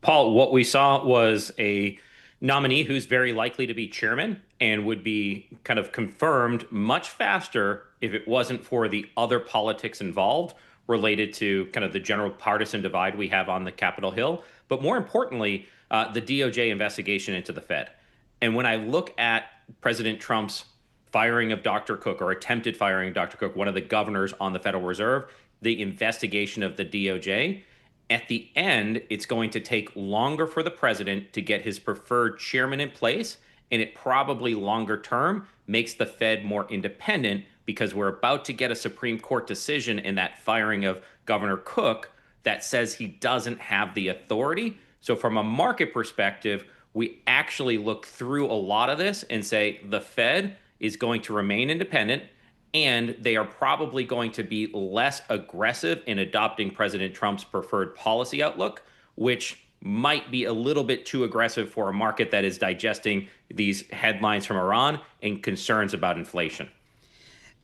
Paul, what we saw was a nominee who's very likely to be chairman and would be kind of confirmed much faster if it wasn't for the other politics involved related to kind of the general partisan divide we have on the Capitol Hill. But more importantly, the DOJ investigation into the Fed. And when I look at President Trump's firing of Dr. Cook or attempted firing of Dr. Cook, one of the governors on the Federal Reserve, the investigation of the DOJ, at the end, it's going to take longer for the president to get his preferred chairman in place, and it probably longer term makes the Fed more independent because we're about to get a Supreme Court decision in that firing of Governor Cook that says he doesn't have the authority. So from a market perspective, we actually look through a lot of this and say the Fed is going to remain independent, and they are probably going to be less aggressive in adopting President Trump's preferred policy outlook, which might be a little bit too aggressive for a market that is digesting these headlines from Iran and concerns about inflation.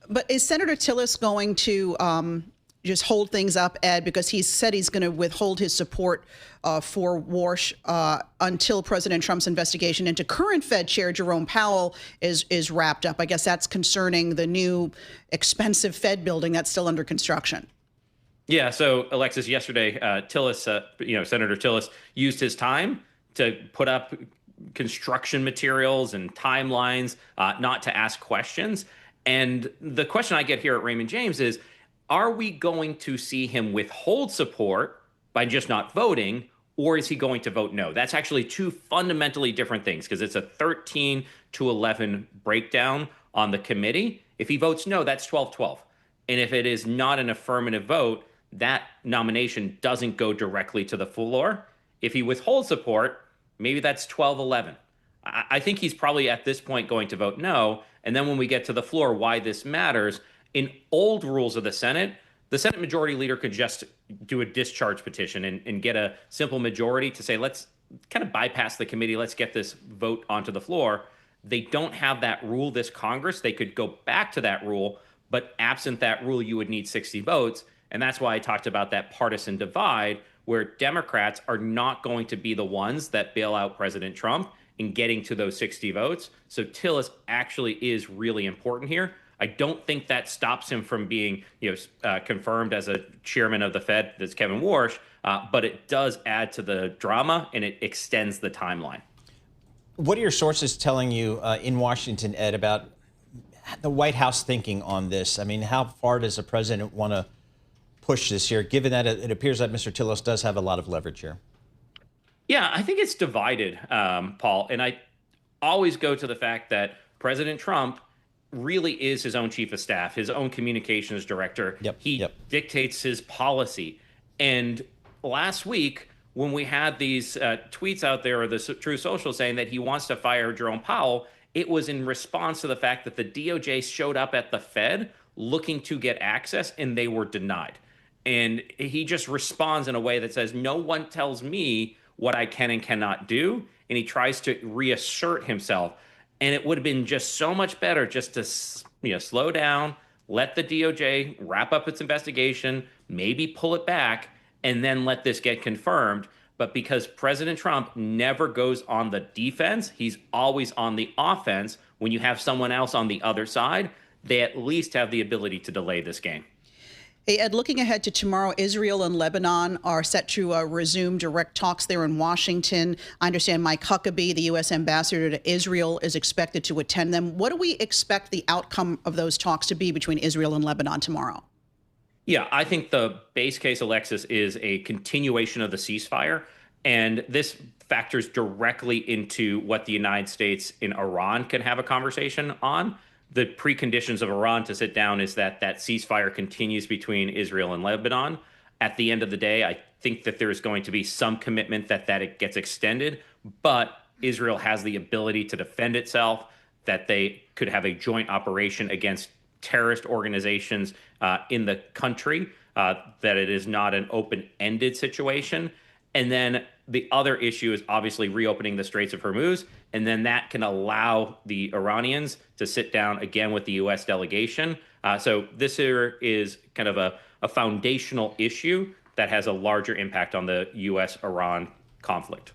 But is Senator Tillis going to just hold things up, Ed, because he said he's going to withhold his support for Warsh until President Trump's investigation into current Fed Chair Jerome Powell is wrapped up? I guess that's concerning the new expensive Fed building that's still under construction. Yeah. So, Alexis, yesterday, Senator Tillis used his time to put up construction materials and timelines, not to ask questions. And the question I get here at Raymond James is, are we going to see him withhold support by just not voting, or is he going to vote no? That's actually two fundamentally different things because it's a 13-11 breakdown on the committee. If he votes no, that's 12-12. And if it is not an affirmative vote, that nomination doesn't go directly to the floor. If he withholds support, maybe that's 12-11. I think he's probably at this point going to vote no. And then when we get to the floor, why this matters, in old rules of the Senate majority leader could just do a discharge petition and get a simple majority to say, let's kind of bypass the committee. Let's get this vote onto the floor. They don't have that rule this Congress. They could go back to that rule, but absent that rule, you would need 60 votes. And that's why I talked about that partisan divide where Democrats are not going to be the ones that bail out President Trump in getting to those 60 votes. So Tillis actually is really important here. I don't think that stops him from being, confirmed as a chairman of the Fed. That's Kevin Warsh, but it does add to the drama and it extends the timeline. What are your sources telling you in Washington, Ed, about the White House thinking on this? I mean, how far does the president want to push this here, given that it appears that Mr. Tillis does have a lot of leverage here? Yeah, I think it's divided, Paul. And I always go to the fact that President Trump really is his own chief of staff, his own communications director. He dictates his policy. And last week, when we had these tweets out there, or the True Social saying that he wants to fire Jerome Powell, it was in response to the fact that the DOJ showed up at the Fed looking to get access and they were denied. And he just responds in a way that says, no one tells me what I can and cannot do. And he tries to reassert himself. And it would have been just so much better just to, slow down, let the DOJ wrap up its investigation, maybe pull it back, and then let this get confirmed. But because President Trump never goes on the defense, he's always on the offense. When you have someone else on the other side, they at least have the ability to delay this game. Hey, Ed, looking ahead to tomorrow, Israel and Lebanon are set to resume direct talks there in Washington. I understand Mike Huckabee, the U.S. ambassador to Israel, is expected to attend them. What do we expect the outcome of those talks to be between Israel and Lebanon tomorrow? Yeah, I think the base case, Alexis, is a continuation of the ceasefire. And this factors directly into what the United States and Iran can have a conversation on. The preconditions of Iran to sit down is that ceasefire continues between Israel and Lebanon. At the end of the day, I think that there's going to be some commitment that it gets extended, but Israel has the ability to defend itself, that they could have a joint operation against terrorist organizations in the country, that it is not an open-ended situation. And then the other issue is obviously reopening the Straits of Hormuz. And then that can allow the Iranians to sit down again with the U.S. delegation. So this here is kind of a foundational issue that has a larger impact on the U.S.-Iran conflict.